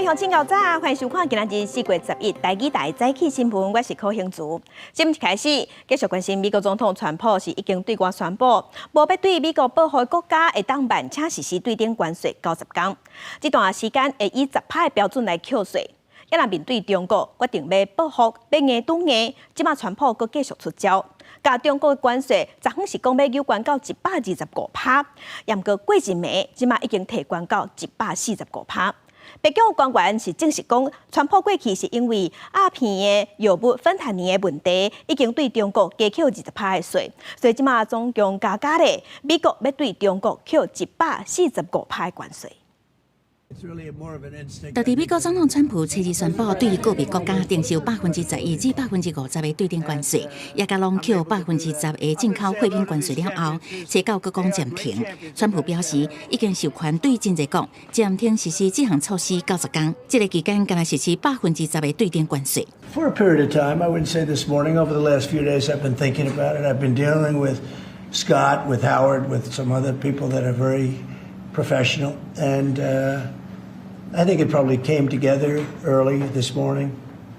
好，请到早，欢迎收看今仔日4月11日台记台早起新闻，我是柯兴竹。节目一开始，继续关心美国总统川普是已经对外宣布，无要对美国保护国家会当慢且实施对顶关税90天，这段时间会以10%的标准来扣税。也若面对中国决定要报复，要硬拄硬，即马川普佫继续出招，甲中国的关税昨昏是讲要有关到125%，也毋过过一暝，即马已经提悬到145%。白宫官员是证实讲，川普过去是因为鸦片的药物芬太尼的问题，已经对中国加扣20%的税，所以即马总共加咧，美国要对中国扣145%的关税。到底美国总统川普初日宣布，对于个别国家征收11%至50%的对顶关税，也甲拢扣10%的进口货品关税了后，车购各讲暂停。川普表示，已经授权对真济国暂停实施这项措施90天，这个期间敢若实施10%的对顶关税。For a period of time, I wouldn't say this morning. Over the last few days, I've been thinking about it. I've been dealing with Scott, with Howard, with some other people that are very professional, and I think it probably came together early this morning,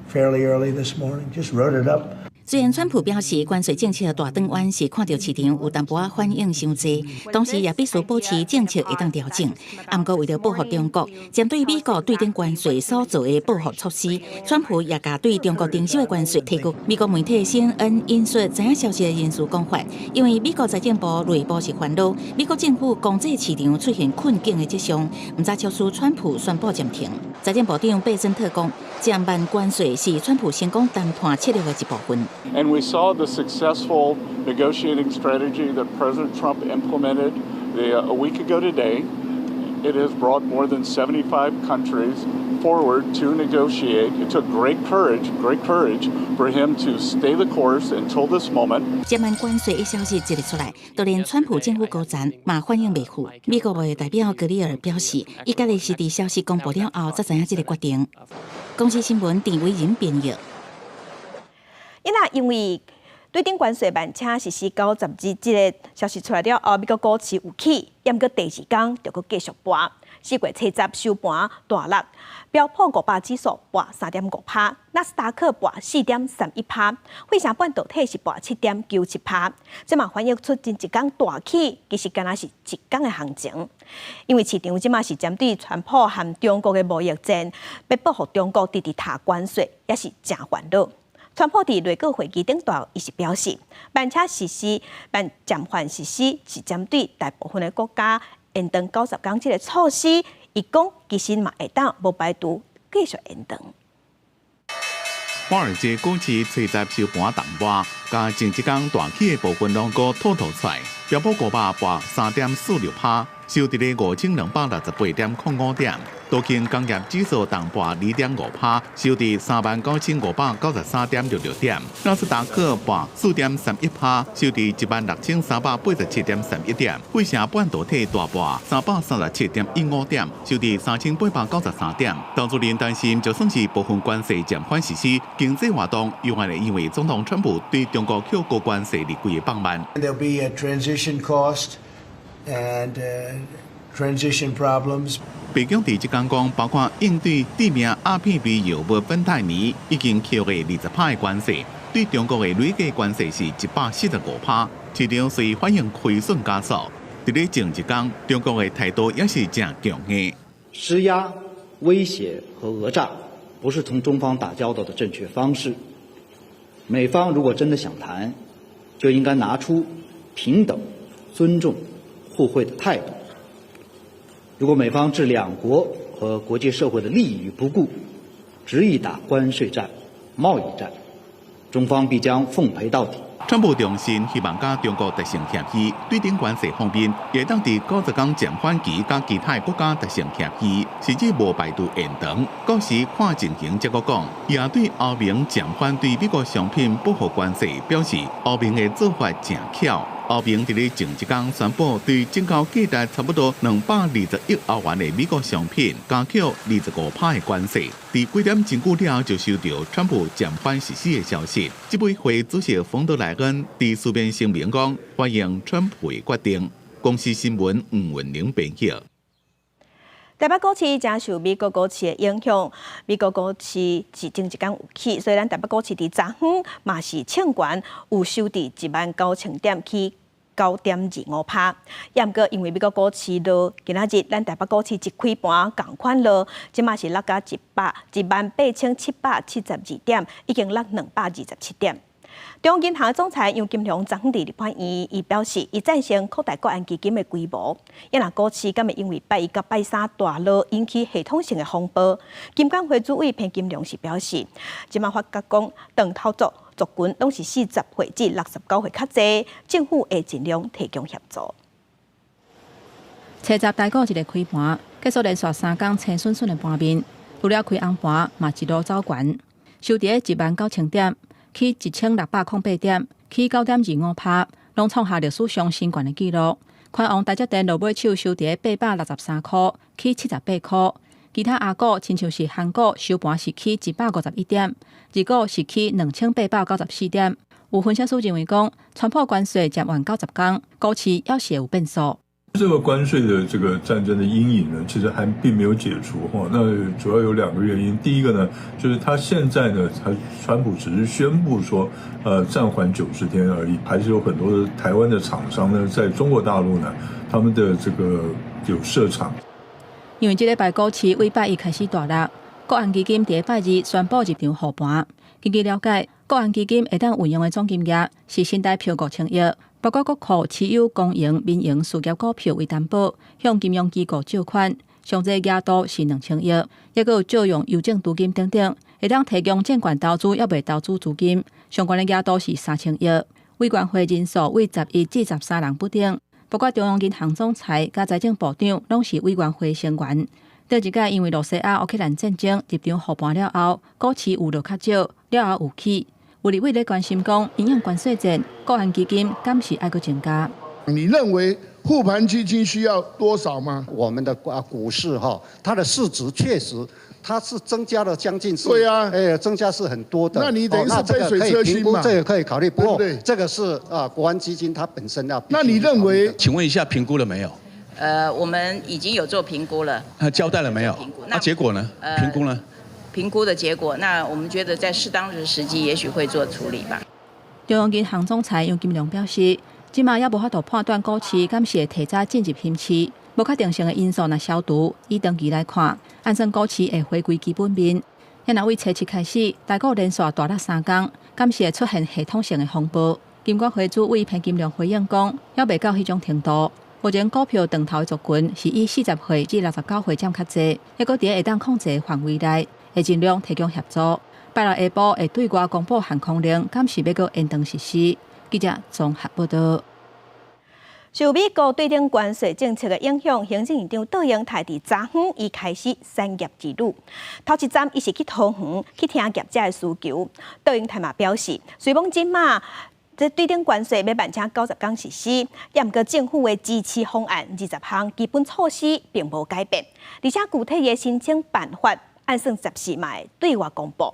fairly early this morning. Just wrote it up. 虽然川普表示关税政策大转弯是看到市场有淡薄反应伤济，同时也必须保持政策会当调整。不过为了保护中国，针对美国对顶关税所做的报复措施，川普也甲对中国征收的关税提高。美国媒体 CNN 引述知影消息的人士讲法，因为美国财政部、内部是烦恼，美国政府经济市场出现困境的迹象，唔知超出川普宣布暂停。财政部长贝森特讲，减慢关税是川普成功谈判策略的一部分。And we saw the successful negotiating strategy that President Trump implemented a week ago today. It has brought more than 75 countries forward to negotiate. It took great courage for him to stay the course until this moment. 减慢关税的消息一日出来，就连川普政府高层嘛反应袂赴。美国的代表格里尔表示，伊家己是伫消息公布了后才知影这个决定。公司新闻郑伟仁编译。因为对顶关税慢且实施90日，这个消息出来了后，美国股市有起，也毋过第二天就搁继续跌。4月初10收盘大落，标普500指数跌3.5%，纳斯达克跌4.31%，费城半导体是跌7.97%。这嘛反映出真一天大起，其实敢若是一天的行情。因为市场即嘛是针对川普和中国的贸易战，要报复中国直塔关税，也是真烦恼。川普伫内阁会议顶头，伊是表示，慢暂暂缓实施是针对大部分的国家延长90天这个措施，伊讲其实嘛会当无排除继续延长。华尔街股市初10收盘淡薄，甲前一天大起的部分拢个吐出来，标普500跌3.46%，收伫咧5268.05点。道琼工业指数重跌2.5%，收伫39593.66点。纳斯达克跌4.31%，收伫16387.31点。费城半导体大跌337.15点，收伫3893点。投资人担心，就算是部分关税暂缓实施，经济活动有可能因为总统川普对中国扣高关税日规的放慢。There'll be a transition cost and transition problems. 北京伫即天讲，包括应对致命鸦片类药物芬太尼，已经扣下20%的关税，对中国的累计关税是145%，市场随反应亏损加速。伫咧前一天，中国的态度也是正强硬，施压、威胁和讹诈不是同中方打交道的正确方式。美方如果真的想谈，就应该拿出平等、尊重、互惠的态度。如果美方置两国和国际社会的利益于不顾，执意打关税战、贸易战，中方必将奉陪到底。川普重申，希望甲中国达成协议，对顶关税方面，也当伫90天暂缓期甲其他国家达成协议，甚至无排除延长。到时看情形才阁讲，也对欧盟暂缓对美国商品报复关税表示，欧盟的做法正巧。欧盟伫咧前一天宣布，对进口价值差不多220亿欧元的美国商品加扣25%的关税。伫几点真久了，就收到川普暂缓实施的消息。这位会主席冯德莱恩伫书面声明讲，欢迎川普的决定。公司新闻吴文玲编译。台北股市正受美国股市的影响，美国股市是前一天有起，虽然台北股市伫昨昏嘛是冲悬，有收伫19000点起9.25%。也毋过因为美国股市落，今仔日咱台北股市一开盘共款落，即嘛是落到18772点，已经落227点。中央银行总裁杨金龙昨昏伫立法院，伊表示，伊赞成扩大国安基金的规模。因若股市敢会因为拜一到拜三大落引起系统性的风波？金管会主委潘金良是表示，即马发觉讲，长头族群拢是40岁至69岁较济，政府会尽量提供协助。初十台股一个开盘，结束连续3天青顺顺的盘面，除了开红盘，嘛一路走悬，收伫19000点。起1608点，起9.25%，拢创下历史上新高的纪录。宽宏大只电落尾手收伫863块，起78块。其他亚股亲像是韩股收盘是起151点，日股是起2894点。有分析师认为讲，川普关税接完90天，股市要是有变数。这个关税的这个战争的阴影呢，其实还并没有解除哈。那主要有2个原因，第一个呢，就是他现在呢，川普只是宣布说，暂缓90天而已，还是有很多的台湾的厂商呢，在中国大陆呢，他们的这个有设厂。因为这礼拜股市为拜一开始大落，国安基金第拜二宣布入场护盘。根据了解，国安基金会当运用的总金额是新台票5000亿。包括国库持有公营、民营事业股票为担保，向金融机构借款，上济额度是2000亿，也有借用邮政资金等等，会当提供证券投资也未投资资金，相关的额度是3000亿。委员会人数为11至13人不等，包括中央银行总裁甲财政部长拢是委员会成员。第一届因为罗西亚乌克兰战争入场护盘了后，股市有落较少，了后有起。有立委咧关心讲，因应关税战，国安基金敢是爱阁增加？你认为护盘基金需要多少吗？我们的股市它的市值确实它是增加了将近对啊，增加是很多的。那你等于是杯水车薪嘛？这个可以考虑，不过对这个是国安基金它本身要。那你认为？请问一下，评估了没有？我们已经有做评估了。交代了没有？那结果呢？评估呢？评估的结果，那我们觉得在适当的时机，也许会做处理吧。中央银行总裁杨金龙表示，即马也无法度判断股市敢是会提早进入熊市，无确定性的因素若消除，以长期来看，按算股市会回归基本面。也若为初七开始，台股连续大落3天，敢是会出现系统性的风波。金管会主委潘金良回应讲，还未到迄种程度。目前股票长头的族群是以40岁至69岁占较济，还阁伫会当控制的范围内。会尽量提供协助。拜六下晡会对外公布限空令，敢是要阁延长实施。记者综合报道。受美国对顶关税政策的影响，行政院长杜英台伫昨昏伊开始产业之旅。头一站伊是去桃园去听业者的需求。杜英台嘛表示，虽讲即马这对顶关税要慢请90天实施，也毋过政府的支持方案20项基本措施并无改变，而且具体的申请办法。按算14嘛会对外公布，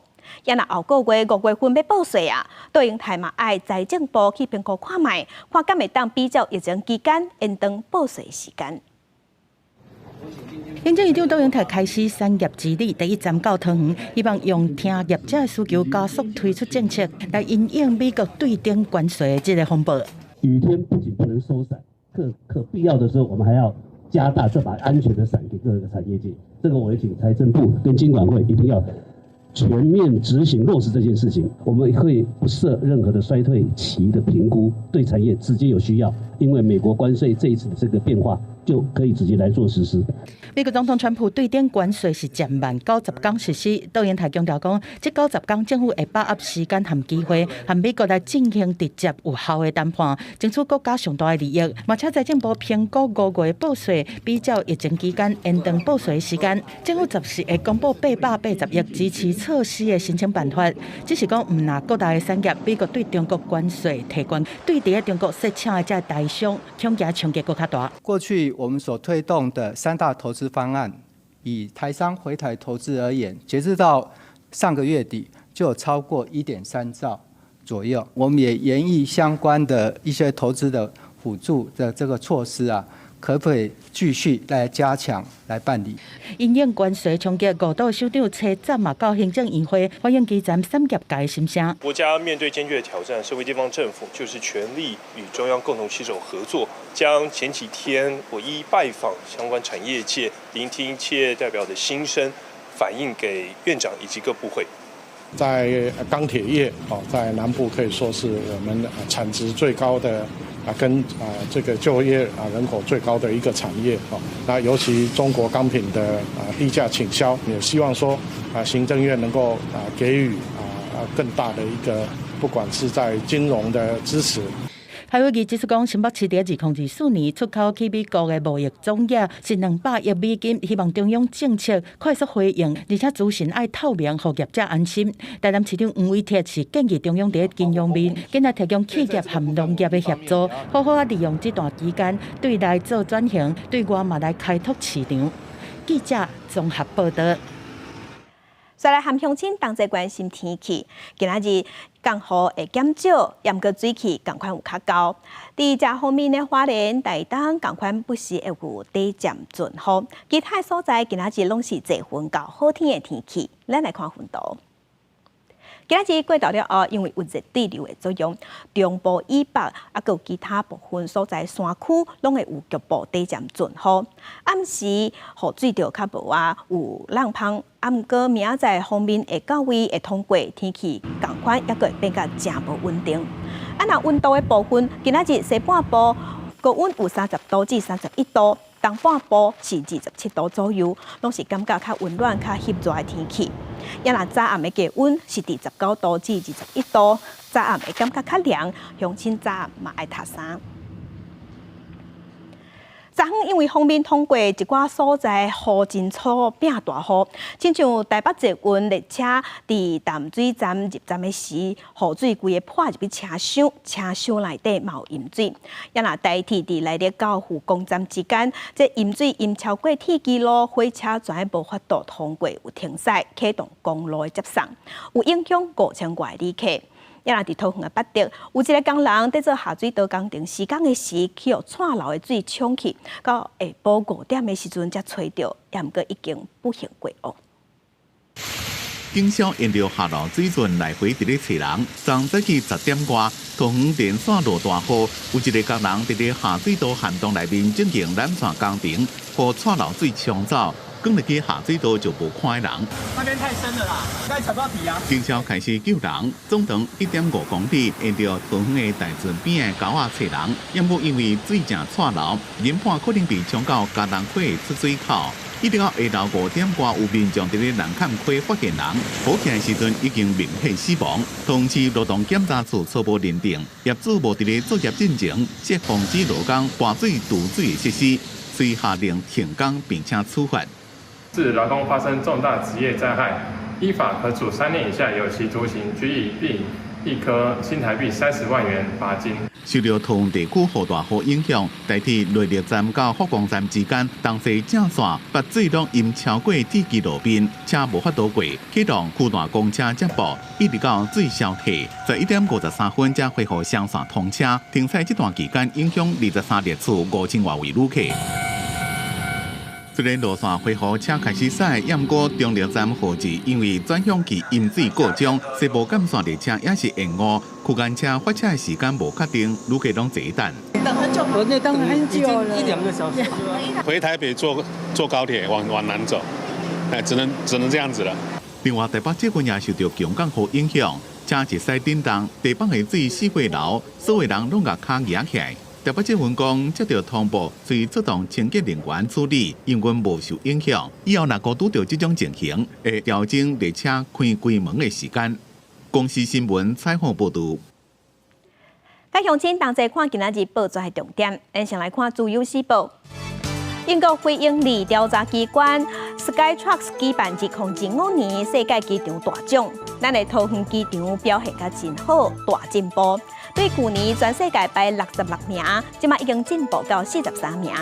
也若后个月5月份要报税啊，对应台嘛爱财政部去评估看卖，看敢会当比较疫情期间延长报税时间。行政院长杜英台开始产业之旅，第一站到桃园，希望用听业者的需求，加速推出政策来因应美国对顶关税的这个风暴。雨天不仅不能收伞，可必要的时候，我们还要加大这把安全的伞给各个产业界。这个我也请财政部跟金管会一定要全面执行落实这件事情。我们会不设任何的衰退期的评估，对产业直接有需要，因为美国关税这一次的这个变化，就可以直接来做实施。美国总统川普对顶关税是渐慢90天实施，杜英台强调讲，这90天政府会把握时间和机会，和美国来进行直接有效的谈判，争取国家上大的利益。而且财政部评估5月报税比较疫情期间延长报税时间，政府10时会公布880亿支持措施的申请办法。只是讲，唔拿各大的产业，美国对中国关税提关，对伫中国设厂的这台商，恐惊冲击更加大。过去我们所推动的3大投资方案，以台商回台投资而言，截至到上个月底，就有超过1.3兆左右。我们也研议相关的一些投资的辅助的这个措施啊，可不可以继续来加强来办理？因应关税冲击，5都首长车站嘛到行政院会欢迎基层产业界心声。国家面对艰巨的挑战，社会地方政府就是全力与中央共同携手合作，将前几天我一拜访相关产业界，聆听企业代表的心声，反映给院长以及各部会。在钢铁业在南部可以说是我们产值最高的跟这个就业人口最高的一个产业那尤其中国钢品的低价倾销，也希望说行政院能够给予更大的一个，不管是在金融的支持。海会议指出讲，新北市2024年出口去美国的贸易总额是200亿美金，希望中央政策快速回应，而且资讯爱透明，让业者安心。台南市长黄伟哲是建议中央在金融面，紧来提供企业和农业的协助，好好利用这段期间对内做转型，对外嘛来开拓市场。记者综合报道。再来和乡亲同齐关心天气，今仔日降雨会减少，也毋过水气共款有较高。伫遮方面的花莲、台东共款不时会有短暂阵雨，其他所在今仔日拢是侪云到好天的天气。咱来看云图。今仔日过到了后，因为有热对流的作用，中部以北还有其他部分所在山区，拢会有局部短暂阵雨。暗时雨水就较无有浪芳，毋过明仔载方面会到位会通过，天气共款也会变甲真无稳定。若温度的部分，今仔日西半部高温有30度至31度。东半部是27度左右，拢是感觉较温暖、较翕热的天气。若早暗的低温是伫19度至21度，早暗会感觉较凉，乡亲早暗嘛爱脱衫。昨昏因为方面通过一寡所在雨真粗变大雨，亲像台北捷运列车伫淡水站入站的时，雨水规个破入去车厢内底嘛有淹水。也若台铁伫内力到富公站之间，这淹水淹超过铁基路，火车全无法度通过，有停驶启动公路的接送，有影响5000外旅客。也若伫桃园的八德，有一个工人在做下水道工程施工的时，去互串流的水冲去，到下晡5点的时阵才吹到，也毋过已经不幸过恶。警消沿着下流水圳来回伫咧找人，昨早起10点外，桃园电线落大雨，有一个工人伫咧下水道涵洞内面进行缆线工程，互串流水冲走。刚入去下水道就无看人，那边太深了啦，应该踩不到底啊。警消开始救人，总长1.5公里，沿着桃园的大圳边的沟仔找人，也无因为水正串流，研判可能被冲到嘉南溪的出水口。一直到下昼5点外，有民众伫咧南坎溪发现人，好起来时阵已经明显死亡。同时，劳动检查处初步认定，业主无伫咧作业进程，设防止劳工泼水堵水的设施，遂下令停工并且处罚。致劳工发生重大职业灾害，依法可处3年以下有期徒刑，拘役并1颗新台币30万元罚金。受到桃园地区雨大雨影响，台铁内力站到福光站之间，东西正线把水拢淹超过铁基路边，车无法度过，启动区段公车接驳，一直到水消退，在1点53分才恢复双线通车。停驶这段期间，影响23列次5000外位旅客。虽然路线恢复车开始驶，也毋过中立站后置因为转向器淹水过钟，西部干线列车也是延误，区间车发车的时间无确定，旅客拢坐等。等很久吗？等很久了，1-2个小时。回台北坐高铁往南走，只能这样子了。另外，台北捷运也受到强降雨影响，车一驶叮当，地板的水4回流，所有人拢甲脚压起来。台北捷运讲接到通报，随出动清洁人员处理，营运无受影响。以后若果拄到这种情形，会调整列车开关门的时间。公司新闻采访报道。该乡亲同齐看今仔日报纸的重点，咱先来看自由时报。英国非营利调查机关 Skytrax 举办2005年世界机场大奖，咱的桃园机场表现甲真好，大进步。对去年全世界排66名，即马已经进步到43名，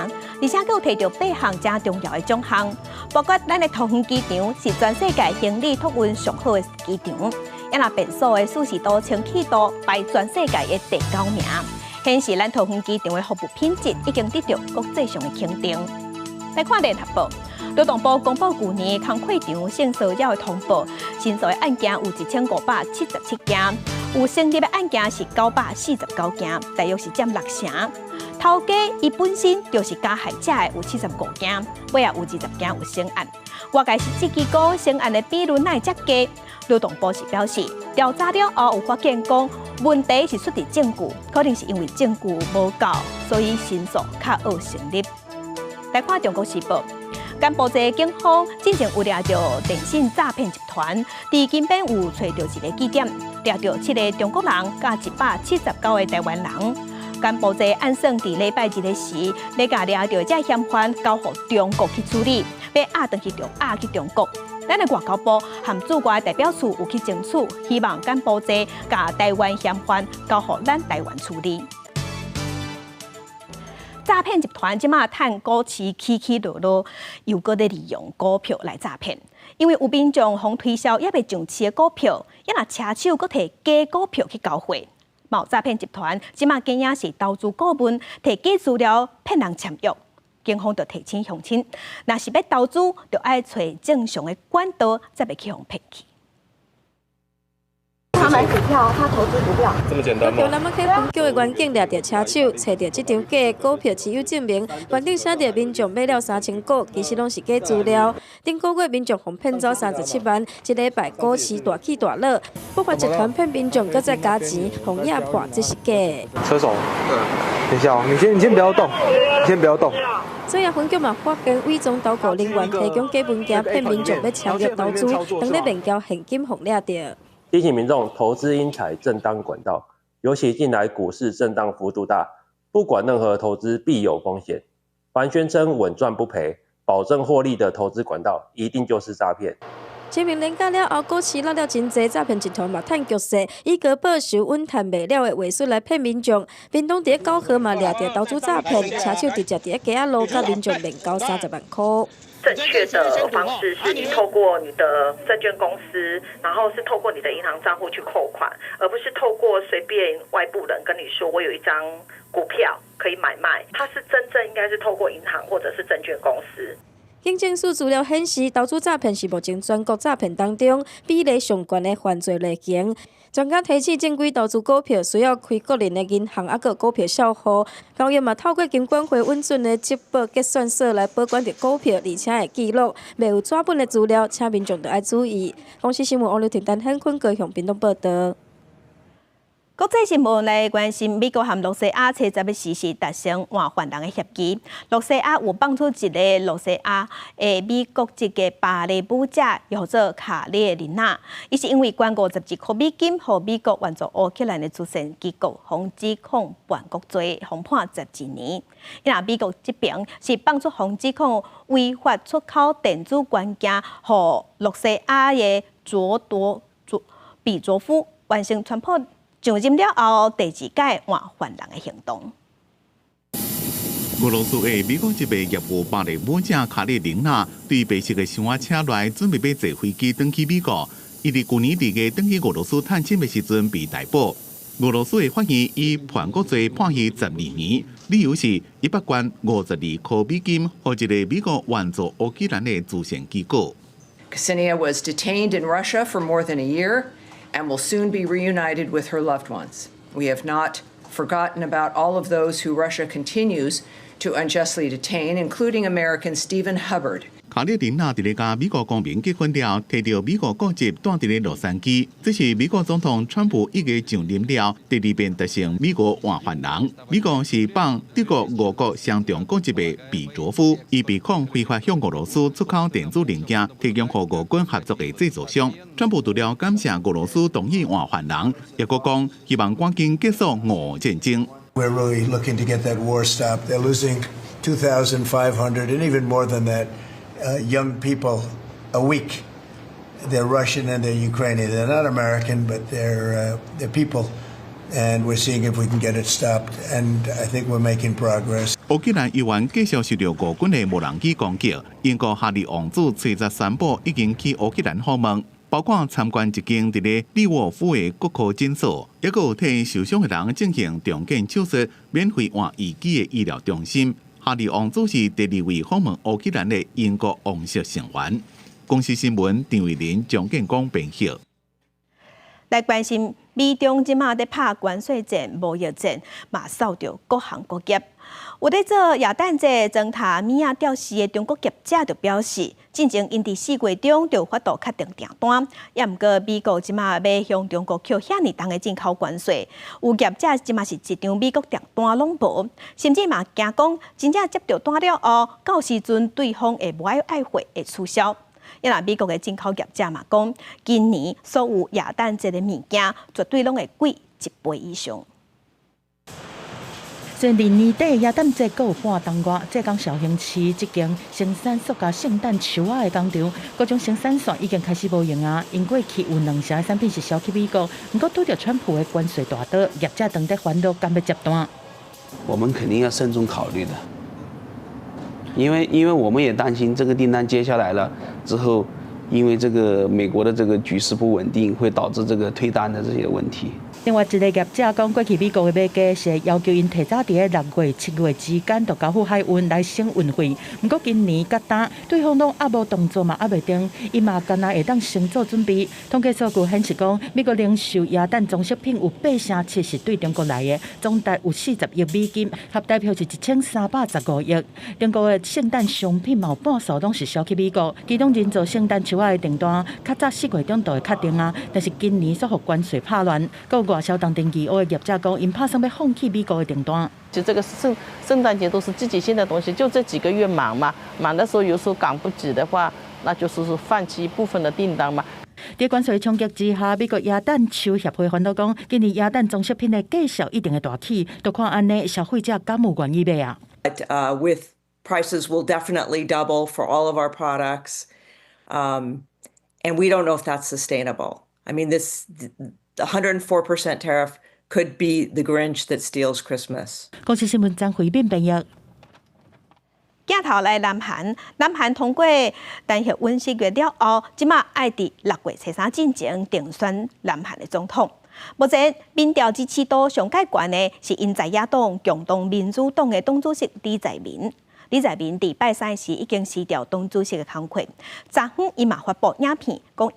而且佫摕到8项真重要的奖项，包括咱的桃园机场是全世界行李托运上好的机场，也若变数的舒适度、清气度排全世界的第9名。显示咱桃园机场的服务品质已经得到国际上的肯定。来看联合报，劳动部公布去年工课场性骚扰的通报，申诉的案件有1577件，有成立的案件是949件，大约是占60%。头家伊本身就是加害者的有75件，尾也有20件有成案。外界是这机构成案的比率乃会遮低？劳动部是表示，调查了后有发现讲，问题是出伫证据，可能是因为证据无够，所以申诉较好成立。来看《中国时报》，柬埔寨警方之前有抓到电信诈骗集团，伫金边有找到一个据点，抓到7个中国人加179个台湾人。柬埔寨按算伫礼拜日的时，要甲抓到这嫌犯交予中国去处理，要押去中国。咱的外交部和驻外代表处有去争取，希望柬埔寨甲台湾嫌犯交予咱台湾处理。诈骗集团即马趁股市起起落落，又搁咧利用股票来诈骗。因为有民众互推销也未上市的股票，也若车手搁摕假股票去交货。某诈骗集团即马竟然是投资顾问摕假资料骗人签约，警方就提醒乡亲，若是要投资，就爱找正常的管道，才袂去互骗去。他买股票，他投资股票，这么简单吗？高南区分局的员警抓到车手，找到这张假股票持有证明，原顶写着民众买了3000股，其实拢是假资料。顶个月民众互骗走37万，一礼拜股市大起大落，不法集团骗民众，搁再加钱，互压迫这是假。车手，等一下哦，你先不要动，先不要动。所以分局嘛发现伪装投顾人员提供假文件骗民众要签约投资，当咧面交现金互掠到。提醒民众投资应采正当管道，尤其近来股市震荡幅度大，不管任何投资必有风险。凡宣称稳赚不赔、保证获利的投资管道，一定就是诈骗。清明连假了后，股市落了真侪诈骗集团嘛趁局势，以高报酬稳赚袂了的话术来骗民众。屏东伫高河嘛掠着投资诈骗，车手直接伫街仔路甲民众面交30万块。正确的方式是你透过你的证券公司，然后是透过你的银行账户去扣款，而不是透过随便外部人跟你说我有一张股票可以买卖。它是真正应该是透过银行或者是证券公司。警政署资料显示，投资诈骗是目前全国诈骗当中比例上悬的犯罪类型。专家提醒，正规投资股票需要开个人的银行，还有股票账户。交易嘛，透过金管会稳准的接报结算所来保管着股票，而且会记录，未有纸本的资料，请民众要爱注意。公司新闻网刘婷、陈汉坤高雄屏东报道。国际新闻来关心美国和罗西亚初10时是达成换犯人的协议。罗西亚有放出一个罗西亚的美国籍的芭蕾舞者，叫做卡列琳娜。伊是因为捐51块美金，和美国援助乌克兰的慈善机构，互指控叛国罪，互判12年。因为美国这边是放出互指控违法出口电子元件，和罗西亚的比佐夫完成传播。上任了后，第2届换犯人的行动。俄罗斯的美国籍的业务芭蕾舞者卡列琳娜，对白色的箱仔车内准备要坐飞机返去美国。伊伫去年2月返去俄罗斯探亲的时阵被逮捕。俄罗斯的法院以叛国罪判刑12年，理由是伊拨捐52块美金，给一个美国援助乌克兰的慈善机构。Ksenia was detained in Russia for more than a year and will soon be reunited with her loved ones. We have not forgotten about all of those who Russia continues to unjustly detain, including American Stephen Hubbard. 卡列琳娜伫咧甲美国公民结婚了，摕到美国国籍，住伫咧洛杉矶。这是美国总统川普1月上任了，第2遍达成美国换犯人。美国是帮德国、俄国相同国籍的比佐夫，伊被控非法向俄罗斯出口电子零件，提供和俄军合作的制造商。川普除了感谢俄罗斯同意换犯人，也佫讲希望赶紧结束俄战争。We're really looking to get that war stopped. They're losing 2,500 and even more than that. Young people a week. They're Russian and they're Ukrainian. They're not American, but they're people. And we're seeing if we can get it stopped. And I think we're making progress. 乌克兰议员继续受到俄军的无人机攻击。英国哈利王子随着宣布已经去乌克兰访问。包括参观一间伫咧利沃夫的骨科诊所，也有替受伤的人进行重建手术、免费换义肢的医疗中心。哈利王子是第2位访问乌克兰的英国王室成员。公司新闻张伟林、蒋建光编译。来关心美中即马在拍关税战、贸易战，嘛扫着各行各业。有在做耶诞节装塔米亚吊饰的中国业者就表示，进前因伫4月中就发度确定订单，也毋过美国即马要向中国扣遐尼重的进口关税，有业者即马是一张美国订单拢无，甚至嘛惊讲真正接到单了后，到时阵对方会无爱会会取消。因为美国的进口业者嘛讲，今年所有耶诞节的物件绝对拢会贵1倍以上。虽然年底耶诞节阁有半冬外，浙江绍兴市一间生产塑胶圣诞树仔的工厂，各种生产线已经开始无用啊。因过去有2成的产品是销去美国，不过拄着川普的关税大刀，业者当在烦恼敢要接单。我们肯定要慎重考虑的，因为我们也担心这个订单接下来了之后，因为这个美国的这个局势不稳定，会导致这个退单的这些问题。另外一个业者讲，过去美国的买家是要求因提早伫咧6月、7月之间就交付海运来省运费，不过今年甲单对方拢还无动作嘛，还袂定，伊嘛干那会当先做准备。统计数据显示讲，美国零售耶诞装饰品有8成7是对中国来的，总值有40亿美金，合代表是1315亿。中国的圣诞商品嘛有半数拢是销去美国，其中人造圣诞树仔的订单，较早4月中就会确定啊，但是今年所互关税拍乱，外销当定义，我的业者讲，因打算要放弃美国的订单。就这个圣诞节都是季节性的东西，就这几个月忙嘛，忙的时候有时候赶不及的话，那就是放弃一部分的订单嘛。在关税冲击之下，美国耶诞树协会反倒讲，今年耶诞装饰品的价销一定会大起，就看安尼消费者敢有愿意买啊。With prices will definitely double for all of our products, and we don't know if that's sustainable. I mean, the 104% tariff could be the Grinch that steals Christmas. 公司新闻张慧敏编译。镜头来南韩通过单协温室月了后，即马爱伫6月初3进前定选南韩的总统。目前民调支持度上界悬的是因在野党共同民主党的党主席李在明。李在明伫拜三时已经辞掉党主席的工作，昨昏伊嘛发布影片，讲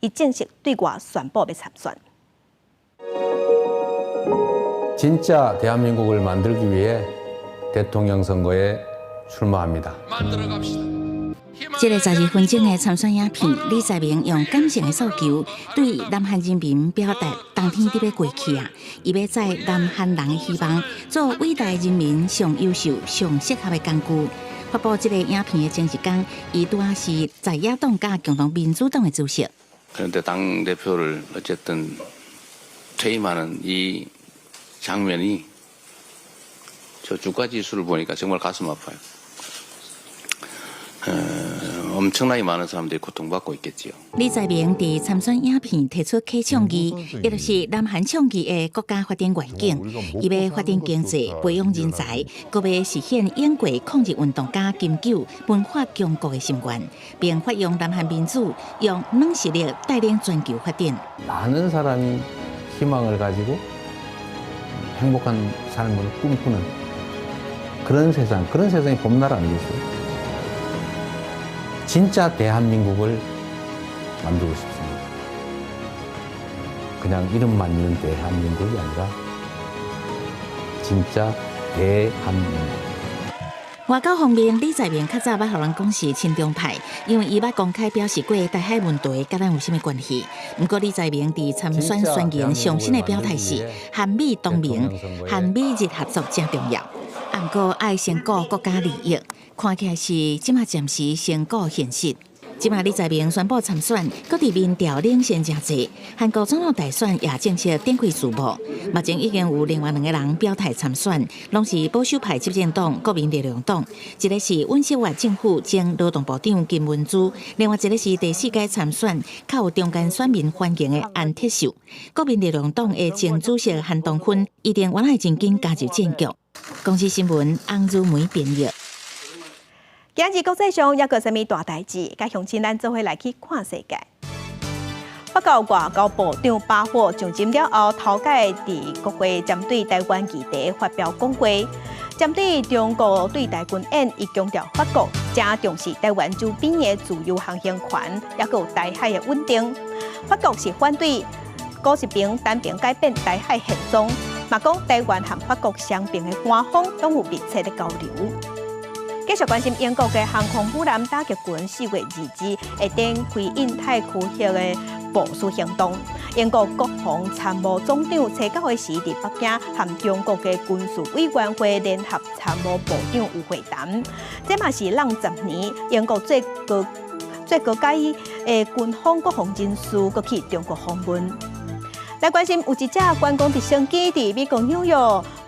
伊正式对外宣布要参选。 진짜 대한민국을 만들기 위해 대통령 선거에 출마합니다. 这个12分钟的参选影片，李在明用感性的诉求对南韩人民表达冬天伫要过去啊，伊要在南韩人的希望，做伟大人民上优秀、上适合的工具。发布这个影片的前一天，伊拄啊是在野党甲共同民主党的主席。 그런데 당 대표를 어쨌든 퇴임하는 이 장면이 저 주가 지수를 보니까 정말 가슴 아파요. 엄청나게 많은 사람들이 고통받고 있겠지요. 李在明伫参选影片提出客倡议，也就是南韩倡议的国家发展愿景。伊要发展经济、培养人才，搁要实现英国抗日运动家金九文化强国的心愿，并发扬南韩民主，用软实力带领全球发展。 많은 사람이 희망을 가지고 행복한 삶을 꿈꾸는 그런 세상이 봄날 아니겠어요? 진짜 대한민국을 만들고 싶습니다. 그냥 이름만 있는 대한민국이 아니라 진짜 대한민국. 外交方面，李在明较早捌互人讲是亲中派，因为伊捌公开表示过台海问题甲咱有甚物关系。不过李在明伫参选宣言上新的表态是韩美同盟、韩美日合作正重要，不过爱先顾国家利益，看起来是即马暂时先顾现实。 即马李在明宣布参选，各地民调领先真济。韩国总统大选也正式展开序幕。目前已经有另外2个人表态参选，拢是保守派执政党国民力量党，一个是尹锡悦政府前劳动部长金文珠，另外一个是第4届参选较有中间选民欢迎的安铁秀。国民力量党的前主席韩东勋一定原来真紧加入战局。公司新闻翁如梅编译。 今日国际上还有啥物大代志？甲乡亲咱做伙来去看世界。北教外交部长把火上任了后，头届伫国会针对台湾议题发表讲话。针对中国对台军演，伊强调法国正重视台湾周边的自由航行权，也有台海的稳定。法国是反对古一边单边改变台海现状，嘛讲台湾和法国双边的官方都有密切的交流。继续关心英国的航空母舰打击群4月2日会展开印太区域的部署行动。英国国防参谋总长初9时伫北京和中国的军事委员会联合参谋部长有会谈，这嘛是2010年英国最高阶的军方国防人士过去中国访问。来关心有一架观光直升机伫美国纽约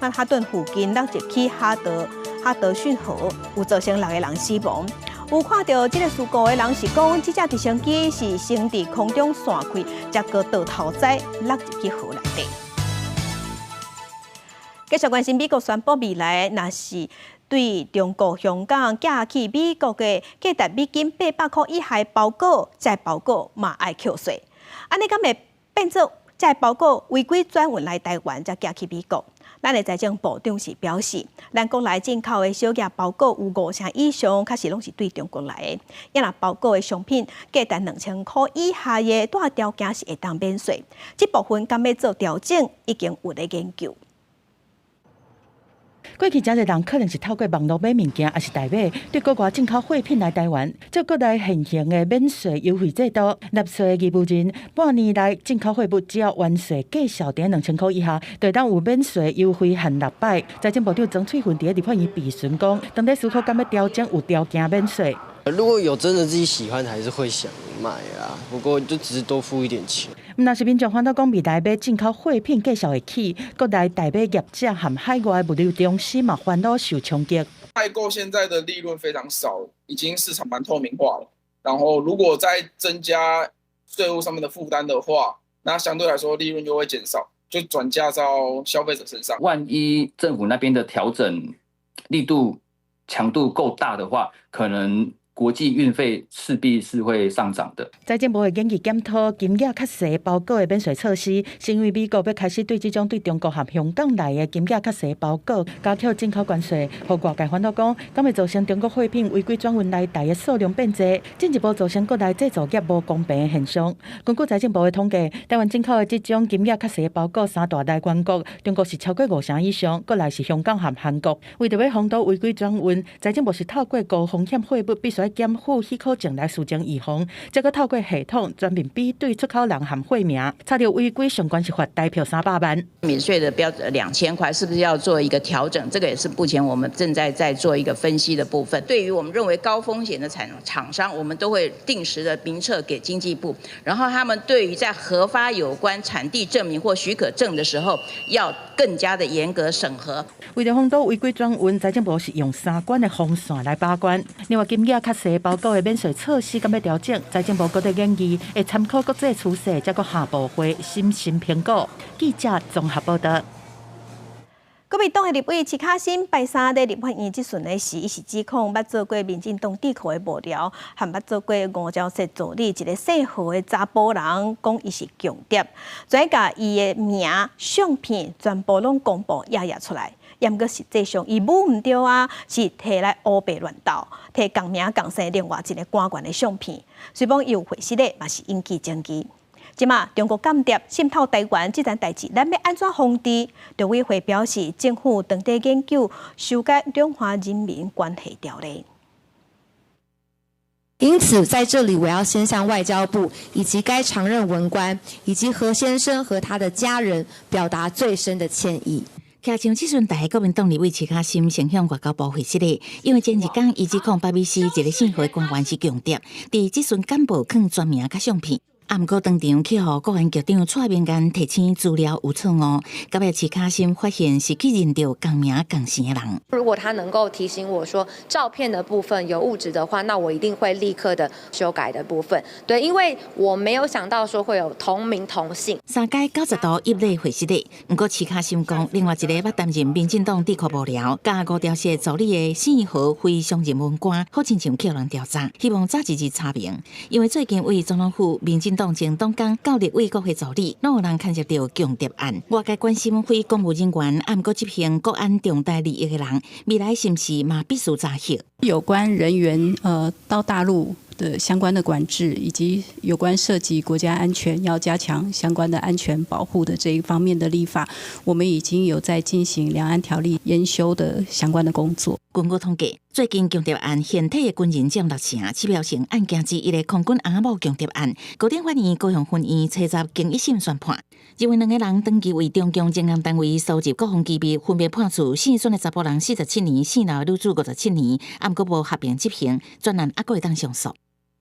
曼哈顿附近落入去哈德逊河，有造成6个人死亡。有看到这个事故的人是讲，这架直升机是先伫空中散开，才个倒头栽落入去河内底。继续关心美国宣布未来若是对中国香港寄去美国的价值美金800块以下的包裹，这包裹嘛爱扣税。安尼敢会变做这包裹违规转运来台湾，才寄去美国？咱的财政部长是表示，咱国内进口的小件包裹有50%以上，确实拢是对中国来的。因若包裹的商品价值2000块以下的，大条件是会当免税。这部分敢要做调整，已经有咧研究。过去真侪人可能是透过网络买物件，也是代买对国外进口货品来台湾。照国内现行的免税优惠制度，纳税的义务人半年来进口货物只要完税计小点2000块以下，就当有免税优惠限600。财政部长曾翠芬伫立法院质询讲，当地思考敢要调整有条件免税。如果有真的自己喜欢，还是会想买啊。不过就只是多付一点钱。若是民众反倒讲未来买进口货品计小会起，国内代买业者和海外物流中心嘛烦恼受冲击。代购现在的利润非常少，已经市场蛮透明化了。然后如果再增加税务上面的负担的话，那相对来说利润就会减少，就转嫁到消费者身上。万一政府那边的调整力度强度够大的话，可能国际运费势必是会上涨的。财政部会建议检讨金额较细包裹的免税措施，是因为美国要开始对这种对中国和香港来的金额较细包裹加扣进口关税，互外界烦恼讲，敢会造成中国货品违规转运来台的数量变多，进一步造成国内制造业无公平的现象。根据财政部的统计，台湾进口的这种金额较细包裹，三大来源国，中国是超过50%以上，国内是香港和韩国。为着要防堵违规转运，财政部是透过高风险货物必须检附许可证来事前预防，再个透过系统专门比对出口人和货名，查到违规相关是罚台票300万。免税的标准2000块，是不是要做一个调整？这个也是目前我们正在做一个分析的部分。对于我们认为高风险的厂商，我们都会定时的明册给经济部，然后他们对于在核发有关产地证明或许可证的时候，要更加的严格审核。为了防堵违规转运，财政部是用3关的风线来把关。另外，金额较细包裹的免税措施敢要调整，财政部搁在建议会参考国际趋势，再搁下部会审慎评估。记者综合报道。国民党的立委徐巧芯拜三在立法院质询的时，伊是指控捌做过民进党智库的幕僚，和捌做过5交社助理一个姓何的查甫人，讲伊是强谍，再甲伊的名、相片全部拢公布压出来。也毋过实际上，伊母毋对啊，是摕来乌白乱斗，摕共名共姓另外一个官员的相片，虽讲伊有回失的，嘛是引起争议。即马中国间谍渗透台湾这件代志，咱要安怎防治？陆委会表示，政府当地研究修改《中华人民关系条例》。因此，在这里我要先向外交部以及该常任文官以及何先生和他的家人表达最深的歉意。徛上即阵，大个国民党立委徐巧芯先向外交部回失礼，因为前日讲伊指控北美市一个姓何官员是强谍，伫即阵敢无放全名甲相片。啊，毋过当场去互国安局长蔡明元提醒资料有错误，到尾徐巧芯发现是去认到共名共姓的人。如果他能够提醒我说照片的部分有误植的话，那我一定会立刻的修改的部分。对，因为我没有想到说会有同名同姓。3届90度入内回失礼，毋过徐巧芯讲，另外一个捌担任民进党智库幕僚、甲5条社助理的姓何非常任文官，好亲像去人调查，希望早日查明，因为最近为总统府民进党前党工教立委国会助理，拢有人牵涉到强谍案。外界关心非公务人员暗过执行国安重大利益的人，未来是不是嘛必须查核？有关人员到大陆的相关的管制，以及有关涉及国家安全要加强相关的安全保护的这一方面的立法，我们已经有在进行两岸条例研修的相关的工作。根据统计，最近强谍案现体的军人占6成，起表成案件之一的空军阿某强谍案，高等法院高雄分院初10经1审宣判，认为2个人登记为中共侦探单位收集国防机密，分别判处姓孙的查甫人47年，姓刘的女子57年，暗过无合并执行，专案还会当上诉。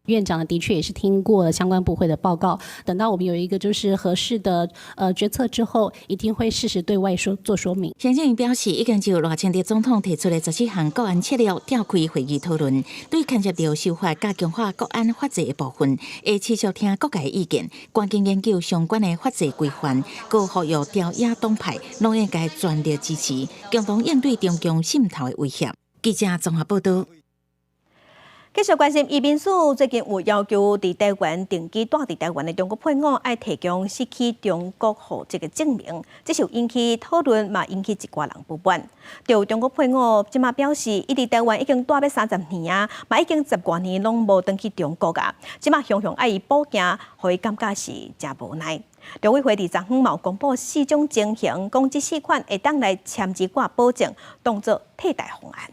院长的确也是听过了相关部会的报告，等到我们有一个就是合适的决策之后，一定会适时对外做说明。行政院表示，已经就赖清德总统提出的17项国安策略召开会议讨论，对牵涉到修法加强化国安法制的部分，会持续听各界意见，关键研究相关的法制规范，各呼吁朝野党派拢应该全力支持，共同应对中共渗透的威胁。记者综合报道。继续关心移民署最近有要求伫台湾定居住伫台湾的中国配偶，要提供失去中国户籍的证明，这是引起讨论，嘛引起一寡人不满。就中国配偶即马表示，伊伫台湾已经住要30年啊，嘛已经10多年拢无登去中国啊，即马常常爱伊报警，互伊感觉是真无奈。陆委会伫昨昏嘛公布4种情形，讲这4款会当来签字挂保证，当作替代方案。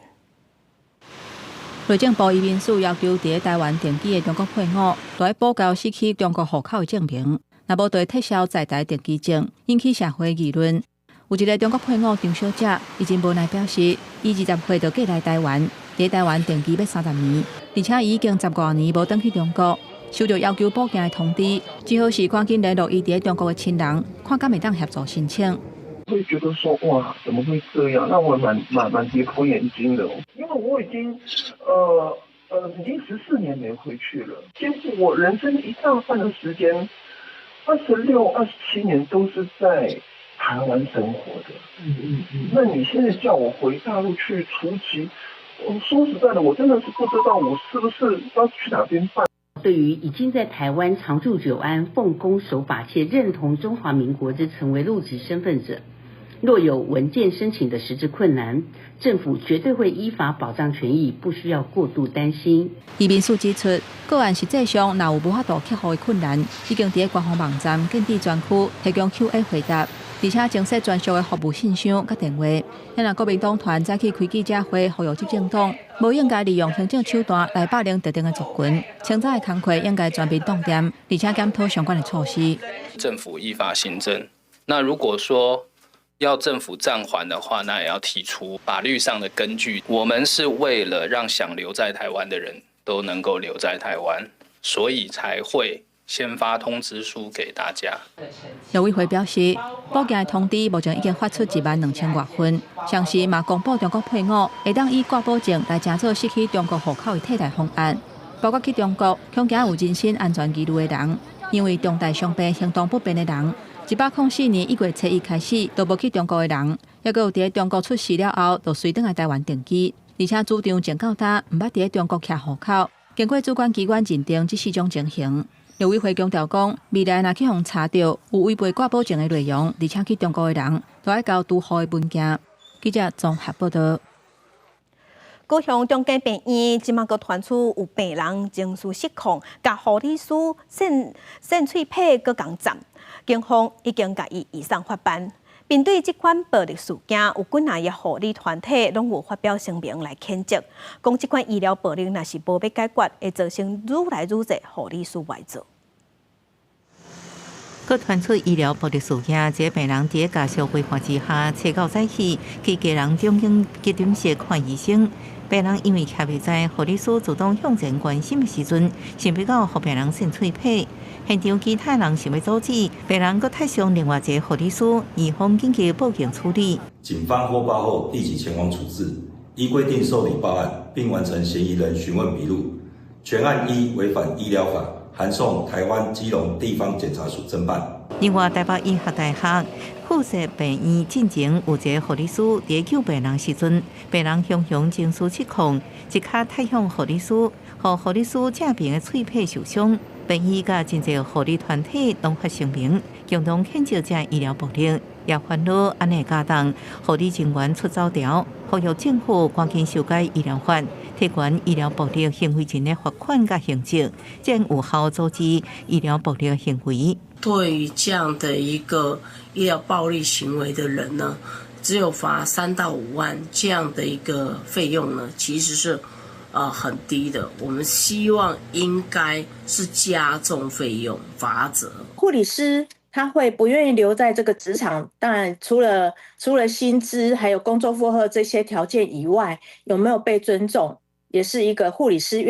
内政部移民署要求伫台湾定居的中国配偶，都要补交失去中国户口的证明，若无就会撤销在台定居证，引起社会议论。有一个中国配偶张小姐，已经无奈表示，伊20岁就过来台湾，伫台湾定居要30年，而且伊已经10多年无返去中国，收到要求报警的通知，只好是赶紧联络伊伫中国的亲人，看敢会当协助申请。会觉得说哇，怎么会这样？让我蛮跌破眼镜的，因为我已经14年没回去了，几乎我人生一大半的时间，26、27年都是在台湾生活的。那你现在叫我回大陆去除籍，说实在的，我真的是不知道我是不是要去哪边办。对于已经在台湾常驻久安、奉公守法且认同中华民国之成为陆籍身份者，若有文件申请的实质困难，政府绝对会依法保障权益，不需要过度担心。移民署指出，个案实际上若有无法度克服的困难，已经伫官方网站建置专区提供 Q&A 回答，而且增设专属的服务信箱甲电话。若国民党团早起开记者会呼吁执政党，无应该利用行政手段来霸凌特定的族群，清早的工课应该全面动点，而且检讨相关的措施。政府依法行政。那如果说要政府暂缓的话，那也要提出法律上的根据。我们是为了让想留在台湾的人都能够留在台湾，所以才会先发通知书给大家。陆委会表示，报警的通知目前已经发出12000多份，详细嘛公布中国配偶会当以挂保证来查做失去中国户口的替代方案，包括去中国恐惊有人身安全疑虑的人，因为重大伤病、行动不便的人。104年1月7日开始都无去中国的人，还有伫中国出事了后，就随转来台湾定居，而且主张前到他毋捌伫中国徛户口。经过主管机关认定这4种情形，陆委会强调讲，未来若去互查到有违背挂保证的内容，而且去中国的人，都要交拄好的文件。记者综合报道。高雄中间病院即马阁传出有病人情绪失控，甲护理师扇喙皮阁共站。警方已经甲伊移送法办。面对这款暴力事件，有几哪个护理团体拢有发表声明来谴责，讲这款医疗暴力若是无要解决，会造成愈来愈多护理师外做。佮传出医疗暴力事件，这病人伫家属规划之下，初9早起去家人中央急诊室看医生。病人因为徛袂在护理师主动向前关心的时阵，先被到互病人扇喙皮。现场其他人想要阻止，病人佮踢伤另外一个护理师，医方紧急报警处理。警方获报后立即前往处置，依规定受理报案，并完成嫌疑人询问笔录。全案依违反医疗法，函送台湾基隆地方检察署侦办。另外，台北医学大学附设病院进前有一个护理师伫救病人时阵，病人雄雄情绪失控，一脚踢向护理师，互护理师正面的喙皮受伤。病医甲真侪护理团体拢发声明，共同谴责这医疗暴力，也烦恼安尼家当护理人员出走条，呼吁政府赶紧修改医疗法，提悬医疗暴力行为人的罚款甲刑责，才有效阻止医疗暴力行为。对于这样的一个医疗暴力行为的人呢，只有罚3到5万这样的一个费用呢，其实是很低的。我们希望应该是加重费用罚则。护理师他会不愿意留在这个职场，当然除了薪资还有工作负荷这些条件以外，有没有被尊重，也是一个护理师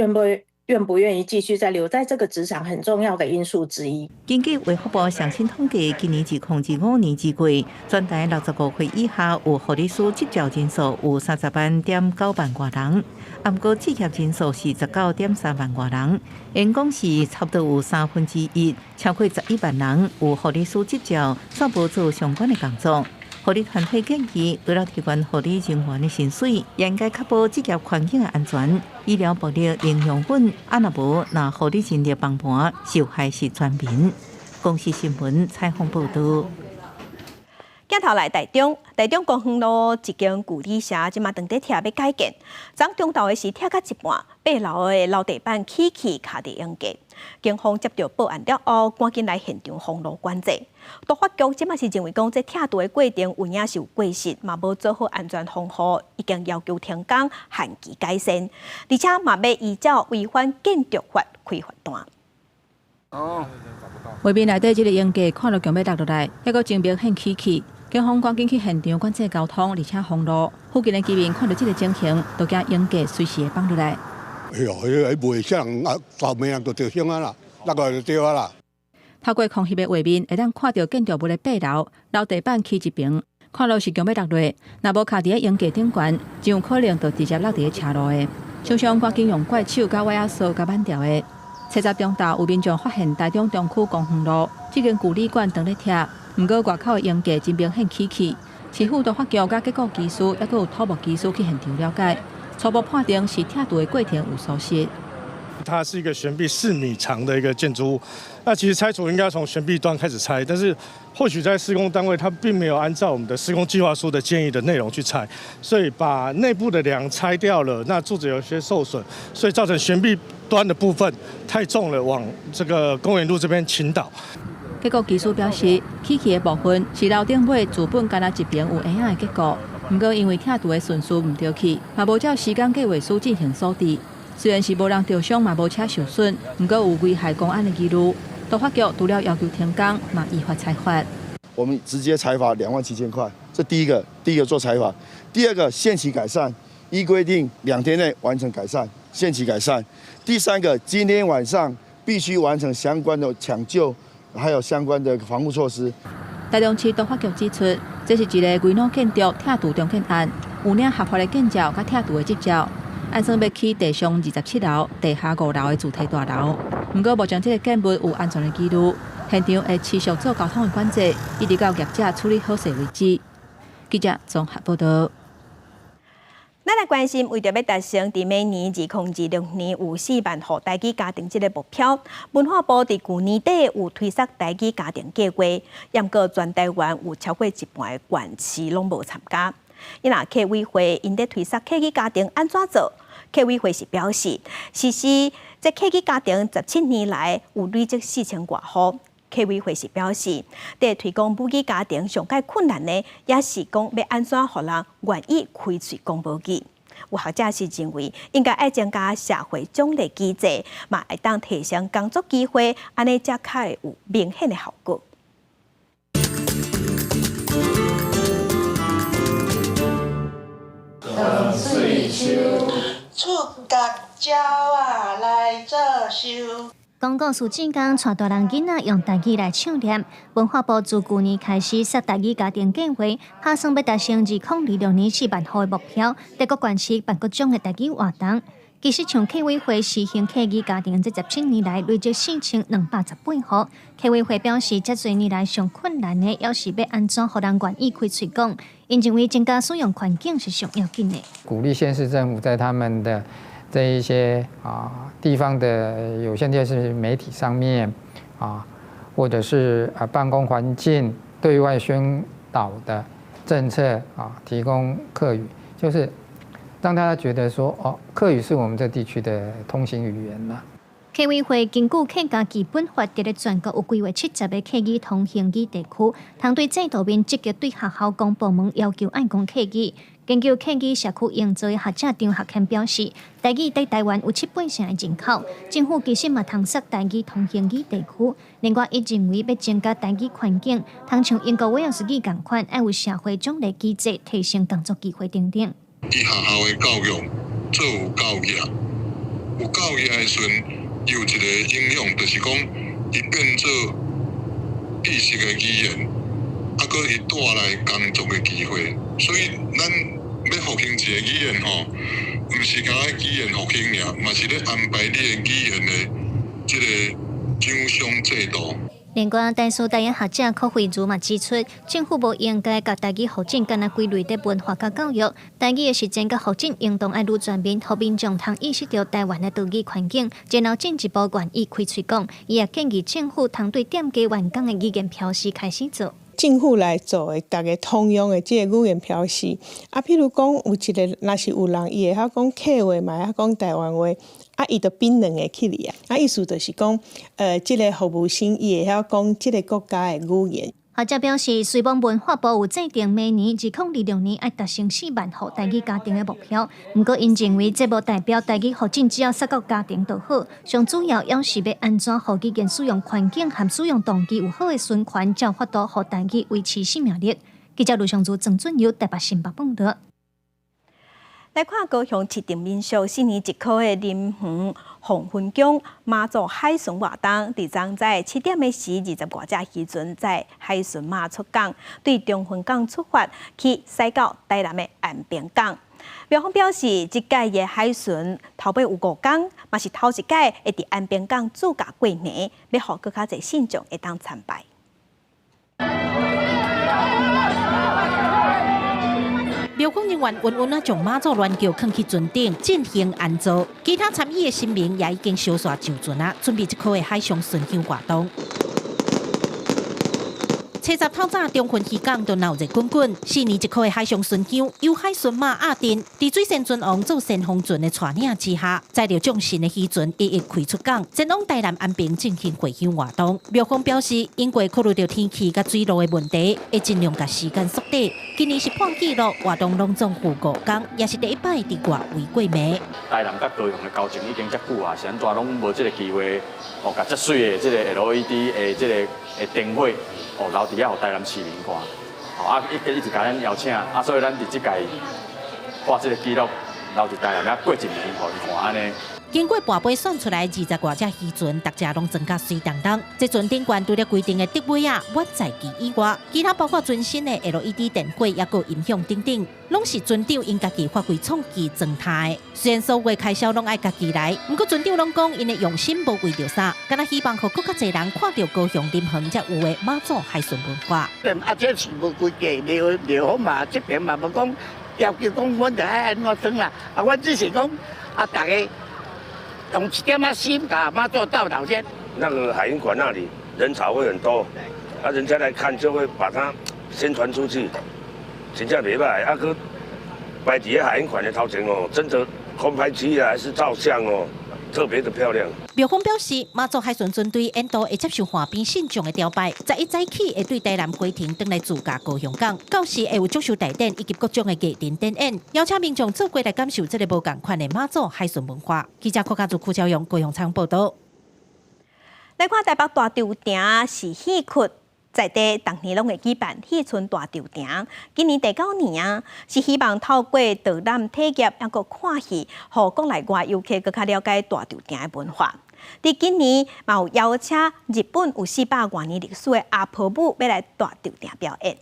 愿不愿意继续再留在这个职场很重要的因素之一。根据卫福部上新统计，今年2025年之季，全台65岁以下有护理师执照人数有30.9万多人，不过职业人数是19.3万多人，因讲是差不多有1/3，超过11万人有护理师执照，却无做相关的工作。护理团体建议，为了提高护理人员的薪水，应该确保职业环境的安全。医疗暴力影响稳，若无，那护理人力崩盘，受害是全民。公视新闻采访报道。镜头来台中公园路一间旧旅社，即马当地拆要改建。昨中昼的时拆到一半，8楼的楼地板起卡伫用价。警方接到报案了后，赶紧来现场封路管制。都发局即马是认为讲，这拆除的过程有影是有过失，嘛无做好安全防护，已经要求停工限期改善，而且嘛要依照违反建筑法开罚单。画面内底即个用价看到强要落落来，还佫证明很起气。警方赶紧去现场管制交通，而且封路。附近的居民看到这个情形，都惊用价随时会放落来。哎呦，迄卖啥人啊，后面人就着凶啊啦，那个就对啊啦。透过空翕的画面，会当看到建筑物的8楼楼地板起一边，看路是强要落落，若无卡伫用价顶悬，就有可能就直接落伫车路的。厂商赶紧用怪手甲瓦仔扫甲挽掉的。7点中昼，有民众发现台中中区公园路这间旧旅馆当咧拆。不过外口的用价真明显起气，市府都发局甲结构技师，还佫有土木技师去现场了解，初步判定是拆除的过程有疏失。它是一个悬臂4米长的一个建筑物，那其实拆除应该从悬臂端开始拆，但是或许在施工单位它并没有按照我们的施工计划书的建议的内容去拆，所以把内部的梁拆掉了，那柱子有些受损，所以造成悬臂端的部分太重了，往这个公园路这边倾倒。结构技师表示，起气的部分是楼顶尾主本干那一边有影的结构，不过因为拆除的顺序唔对起，嘛无照时间计划书进行锁定。虽然是无人受伤，嘛无车受损，不过有危害公安的记录。都发局除了要求停工，嘛依法裁罚。我们直接裁罚27000块，这第一个做裁罚。第二个限期改善，依规定2天内完成改善，限期改善。第三个，今天晚上必须完成相关的抢救。还有相关的防护措施。台中市都发局指出，这是一个违法建筑拆除重建案，有领合法的建造甲拆除的执照，按算要起地上27楼、地下5楼的主体大楼。不过目前这个建物有安全的记录，现场会持续做交通的管制，一直到业者处理好势为止。记者综合报道。咱来关心，为着要达成伫明年2026年有4万户台语家庭这个目标，文化部伫去年底有推出台语家庭计划，不过全台湾有超过一半的县市拢无参加。因若客委会因在推出客语家庭安怎做？客委会是表示，实施这客语家庭17年来有累积4000多户。客委会是表示，在推广母语家庭上界困难的，也是讲要安怎互人愿意开嘴讲母语。有学者是认为，应该爱增加社会奖励机制，嘛会当提升工作机会，安尼才较会有明显的效果。当水手出角鸟啊来作秀。公告苏进刚带大人囡仔用台语来唱念。文化部自去年开始设台语家庭计划，打算要达成2026年4万户的目标。在各县市办各种的台语活动。其实从客委会实行客语家庭这17年来累积4218户。客委会表示，这多年来上困难的，要是要安怎让人愿意开嘴讲，因认为增加使用环境是上要紧的。鼓励县市政府在他们的这一些地方的有线电视媒体上面或者是办公环境对外宣导的政策提供客语，就是让大家觉得说客语是我们这地区的通行语言了。客委会根据客家基本法，伫咧全国有规划70个客语通行语地区，通对制度面积极对学校公部门要求爱讲客语。根据客语社区营造的学者张学谦表示，台语在台湾有7%的人口，政府其实嘛通设台语通行语地区。另外，伊认为要增加台语环境，通像英国威尔士语共款，要有社会奖励机制，提升工作机会等等。以学校的教育做有教育，有教育的时阵。有一个影响，就是讲，伊变做必须的语言，搁伊带来工作的机会。所以，咱要复兴一个语言吼，毋是讲语言复兴尔，嘛是咧安排你的语言的这个奖赏制度。另外，台师大学学者柯惠如嘛指出，政府无应该甲台语发展干那归类在文化甲教育，台语的实践甲发展应当爱愈全面，互民众通意识到台湾的道语环境，然后进一步愿意开喙讲。伊也建议政府通对店家员工的语言标示开始做。政府来做的，大家通用的这个语言标示，譬如讲有一个，若是有人伊会晓讲客话，嘛会晓讲台湾话。伊就变两个起嚟意思就是讲，这个服务生伊会晓讲这个国家的语言。学者表示，虽然文化部有制定每年2026年要达成4万户台语家庭的目标，不过因认为这无代表台语发展只要涉及家庭就好，上主要要是要安怎互语言使用环境和使用动机有好的循环，才有法度互台语维持生命力。记者卢尚珠、郑俊友台北新北报道。来看高雄市定民宿4年1考的林园红昏宫妈祖海巡活动，第昨在7点的时20多架渔船在海巡妈出港，对中横港出发，去驶到台南的安平港。庙方表示，这届的海巡头尾有5天，嘛是头一届会伫安平港驻驾过年，要互更较侪信众会当参拜。庙方人员稳稳啊将妈祖銮轿放去船顶进行安坐，其他参与的新民也已经小刷上船啊，准备这考的海上巡游活动。70透早，中横渔港就闹热滚滚。4年1考的海上巡游，由海巡马阿丁伫水仙船王做先锋船的带领之下，载着众新的渔船一一开出港，前往台南安平进行回游活动。庙方表示，因为考虑到天气甲水路的问题，会尽量甲时间缩短。今年是破纪录，活动拢总赴5天，也是第一摆伫外围过暝。台南甲高雄的交情已经遮久啊，是安怎拢无这个机会，甲遮水的这个 LED 的这个灯会。留伫遐，互台南市民看，一直甲咱邀请，所以咱伫即届破这个纪录，留伫台南遐过一年，互伊看安尼。经过跋杯选出来20多只渔船，大家拢增加水当当。这船顶悬除了规定的定位啊，我在其以外，其他包括船身的 LED 电火，也有音响等等，拢是船长因家己发挥创意状态。虽然所有开销拢爱家己来，不过船长拢讲因的用心无为着啥，敢若希望互更较侪人看到高雄林恒才有的妈祖海巡文化。这是无规矩，聊好嘛，这边嘛无讲要求讲，阮就爱安怎装啦。阮只是讲大家。用1点仔心把妈祖到岛先。那个海云馆那里人潮会很多，人家来看就会把它宣传出去，真正袂歹。个摆伫个海云馆的头前哦，真的空拍机啊，还是照相哦，特别的漂亮。庙方表示，妈祖海巡船队沿途会接受海边信众的朝拜，在一早起会对台南飞艇登来自驾高雄港，到时会有足球大典以及各种的艺人展演，邀请民众做过来感受这个无同款的妈祖海巡文化。记者柯家族邱朝阳高雄场报道。来看台北大稻埕是戏曲。在地逐年拢会举办戏春大稻埕，今年第9年啊，是希望透过导览体验，还佫看戏，互国内外游客佫较了解大稻埕的文化。伫今年嘛有邀请日本有400多年历史的阿婆母要来大稻埕表演。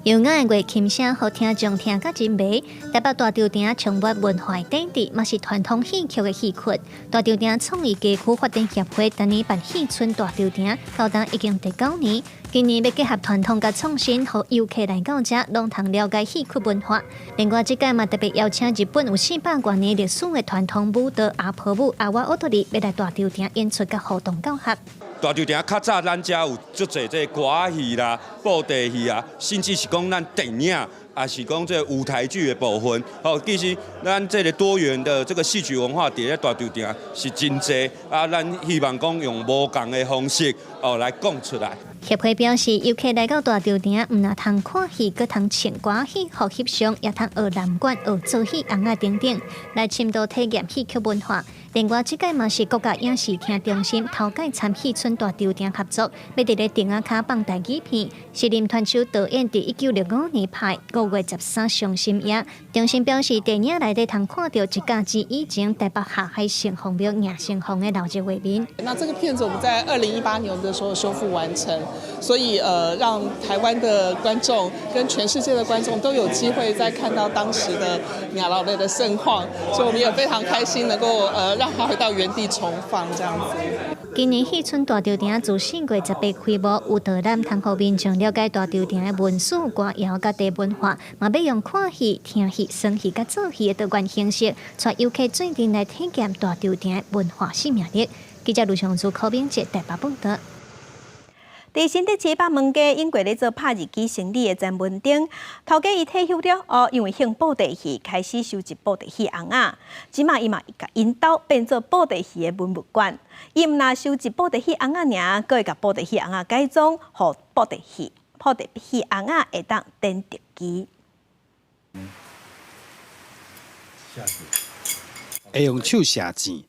优雅的乐琴声，互听众听甲真美。台北大稻埕充满文化底子，嘛是传统戏曲的戏曲。大稻埕创意街区发展协会今年办戏村大稻埕，到达已经第9年。今年要结合传统甲创新，互游客来到这拢通了解戏曲文化。另外，这届嘛特别邀请日本有400多年历史的传统舞蹈阿婆舞阿瓦奥多利，要来大稻埕演出甲互动教学。大稻埕较早咱遮有足侪这歌戏啦、布袋戏啊，甚至是讲咱电影，也是讲这舞台剧的部分。其实咱这个多元的这个戏剧文化，伫咧大稻埕是真济啊。咱希望讲用无共的方式来讲出来。协会表示，游客来到大稻埕，唔但通看戏，佮通唱歌戏、学翕相，也通学南管、学做戏、红啊等等，来深度体验戏曲文化。另外，这届嘛是国家影视厅中心头届参戏村大稻埕合作，要伫咧顶仔卡放台语片，是林团手导演伫1965年拍5月13上心夜。中心表示，电影内底通看到一架之以前台北下海城隍庙迎城隍的老街画面。那这个片子我们在2018年的时候修复完成，所以让台湾的观众跟全世界的观众都有机会再看到当时的亚劳类的盛况，所以我们也非常开心能够让它回到原地重放这样子。今年戏村大稻埕自4月18开幕，有导览通互民众了解大稻埕的文史、歌谣、甲地文化，嘛要用看戏、听戏、耍戏、甲做戏的多元形式，带游客最近来体验大稻埕的文化生命力。记者卢尚珠、柯明哲台北报道。伫新竹市北门街因过咧做拍日记生理的詹文丁，头家伊退休了因为兴布袋戏，开始收集布袋戏红仔。即马伊嘛甲引导变做布袋戏的文物馆。伊毋但收集布袋戏红仔尔，阁会甲布袋戏红仔改装，互布袋戏红仔会当登特机。会用手写字。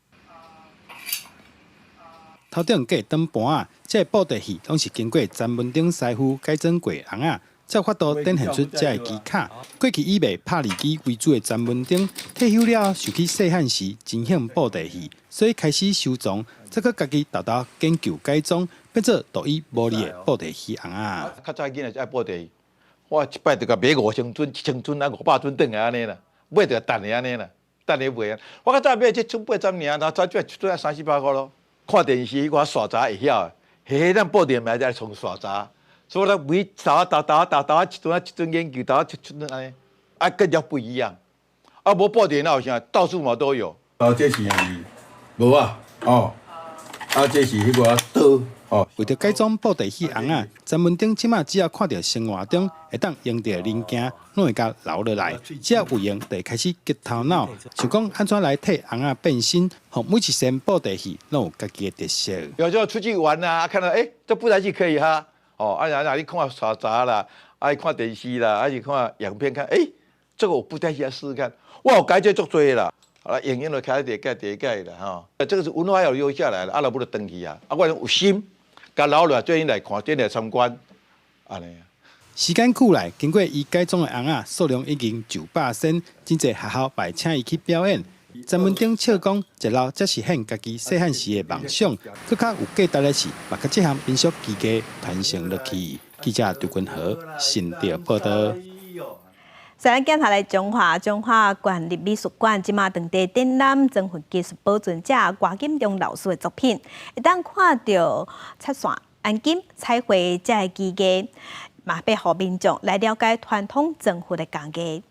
头顶架灯盘啊，这布袋戏拢是经过詹文丁师傅改装过红仔，才法度展现出这个机卡。过去以卖拍日记为主的詹文丁，退休了想起细汉时真兴布袋戏，所以开始收藏，再去家己豆豆研究改装，变做独一无二的布袋戏红仔。较早囡仔爱布袋戏，我一摆就甲买5000尊、1000尊啊500尊等下安尼啦，买就等下安尼啦，等下卖啊。我较早买这剩800年，然后早就一尊300-400块咯。看电视，我刷查会晓，嘿，咱布袋买在从刷查，所以咱每豆一尊研究，豆一尊安尼，啊，更加不一样。啊，无布袋那有啥，到处嘛都有。这是无啊，这是迄个刀。为着改装布袋戏红仔，詹文丁即马只要看到生活中会当用到零件，拢会甲留落来。只要有用，就会开始激头脑，想讲安怎来替红仔变身，互每一身布袋戏拢有家己的特色。有时候出去玩啊，看到这布袋戏可以哈，哪里看刷杂啦，看电视啦，还是看影片看，这个我布袋戏来试试看，哇，有改这足多啦。影音就开始改啦哈，这个是文化要留下来了，阿拉不能登去啊，我有心。甲老了最近来看，最来参观，安尼。时间久来，经过伊改装的红仔数量已经900身，真侪学校来请伊去表演。詹文丁笑讲，一老则实现家己细汉时的梦想，更较有价值的是，把这项民俗技艺传承落去。记者杜君豪新竹报道。再来检查来中华县立美术馆，即马当地展览增份技术保存者郭金忠老师的作品，会当看到漆线、按金、彩绘这个技艺，嘛要互民众来了解传统增份的工艺。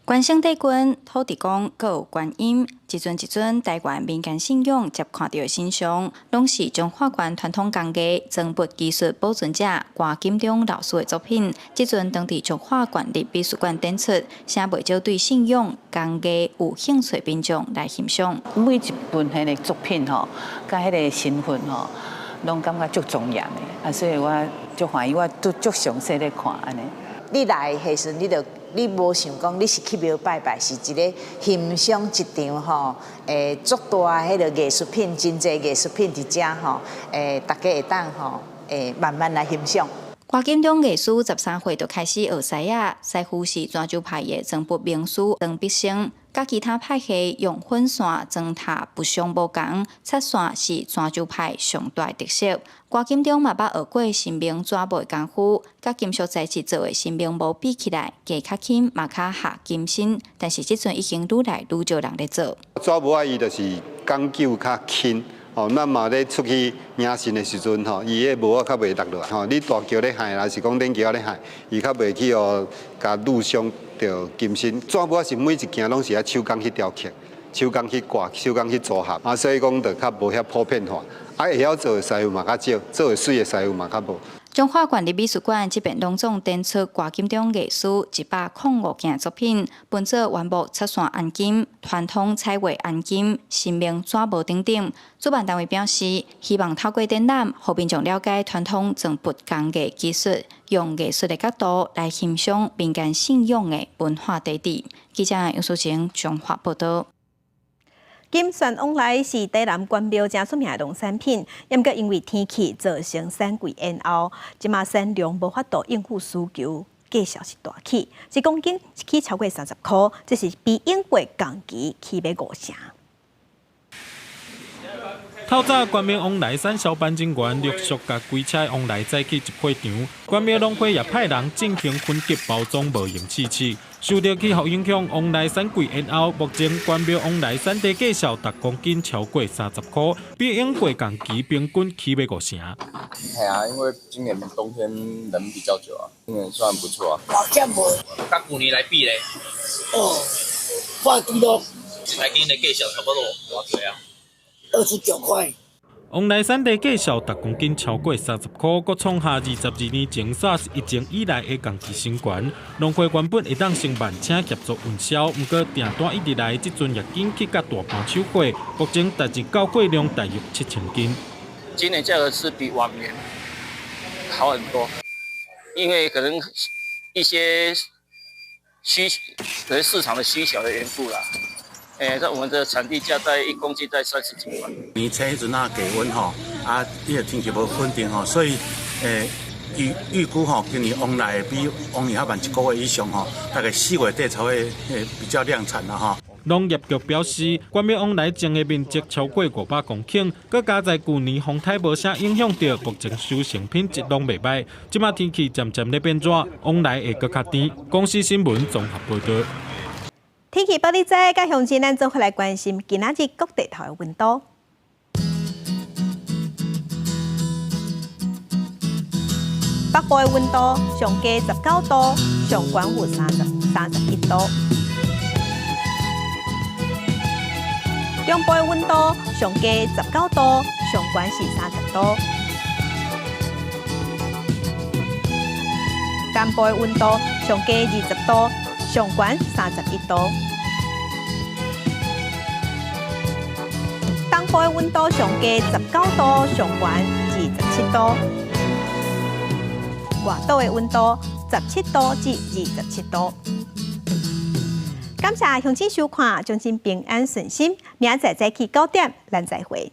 关圣帝君、土地公，阁有观音，一尊一尊台湾民间信仰接看到的形象，拢是中华县传统工艺增bud技术保存者郭金忠老师的作品。即阵当地中华县立美术馆展出，请袂少对信仰工艺有兴趣民众来欣赏。每一本迄个作品甲迄个身份拢感觉足庄严的，所以我足欢喜，我都足详细咧看安尼。你来的时阵，你无想讲你是去庙拜拜，是一个欣赏一场足大迄个艺术品，真侪艺术品伫遮大家会当慢慢来欣赏。郭金忠艺师13岁就开始学师啊，师傅是泉州派的曾北名师邓必生。甲其他派系用粉线装塔不相无共，漆线是泉州派上大特色。歌金中嘛捌学过新兵纸媒功夫，甲金属材质做的新兵帽比起来，价较轻嘛较下金身，但是即阵已经愈来愈少人咧做。纸帽伊就是讲究较轻。哦，咱嘛咧出去迎神的时阵吼，伊个帽仔较袂落落吼。你大桥咧海，还是讲顶桥咧海，伊较袂去哦，甲愈伤着金身。纸帽是每一件拢是爱手工去雕刻、手工去挂、手工去组合，所以讲就较无遐普遍化。会晓做的师傅嘛较少，做会水的师傅嘛较无。中华管理美术馆这边隆重展出歌金中艺术105件作品，分做原木漆线按金、传统彩绘按金、新名纸帽等等。主办单位表示，希望透过展览，互民众了解传统装布工艺技术，用艺术的角度来欣赏民间信仰的文化地址。记者杨淑晴中华报道。金蒜往来是台南关庙正出名的农产品，也毋过因为天气造成产贵延后，即马产量无法度应付需求，价小是大起，1公斤起超过30块，这是比英国同期起要5成。透早，关庙往来产销办人员陆续甲几车往来载去集会场，关庙农会也派人进行分级包装无用试吃。受到气候影响，往来产贵延后，目前关庙往来产地价销10公斤超过30块，比英国同期平均起要5成。系啊，因为今年冬天冷比较久啊，今年算不错啊。好像无，甲去年来比咧，半斤咯。来今年的价销差不多多少啊？29块。往来产地价销10公斤超过30块，搁创下22年前31前以来的同期新高。农会原本会当成万请协助运销，不过订单一直来，即阵也紧去甲大盘收货，目前单日交货量大约7000斤。今年价格是比往年好很多，因为可能一些可能市场的需求的缘故啦。在我们的产地价在1公斤在30几块。年初迄阵啊，低温吼，伊个天气无稳定吼，所以预估吼，今年往来比往年还慢1个月以上吼，大概4月底才会比较量产啦吼。农业局表示，关庙往来种的面积超过500公顷，佮加在去年风台无啥影响到，目前收成品质拢袂歹。即马天气渐渐咧变热，往来会搁较甜。公司新闻综合报道。天气报你知，甲乡亲咱做伙来关心今仔日各地头的温度。北部的温度上低19度，上悬有31度；中部的温度上低19度，上悬是30度；南部的温度上低20度，上悬31度。东部的温度上低19度，上悬27度；外岛的温度17度至27度。感谢乡亲收看，祝您平安顺心，明仔载早起9点，咱再会。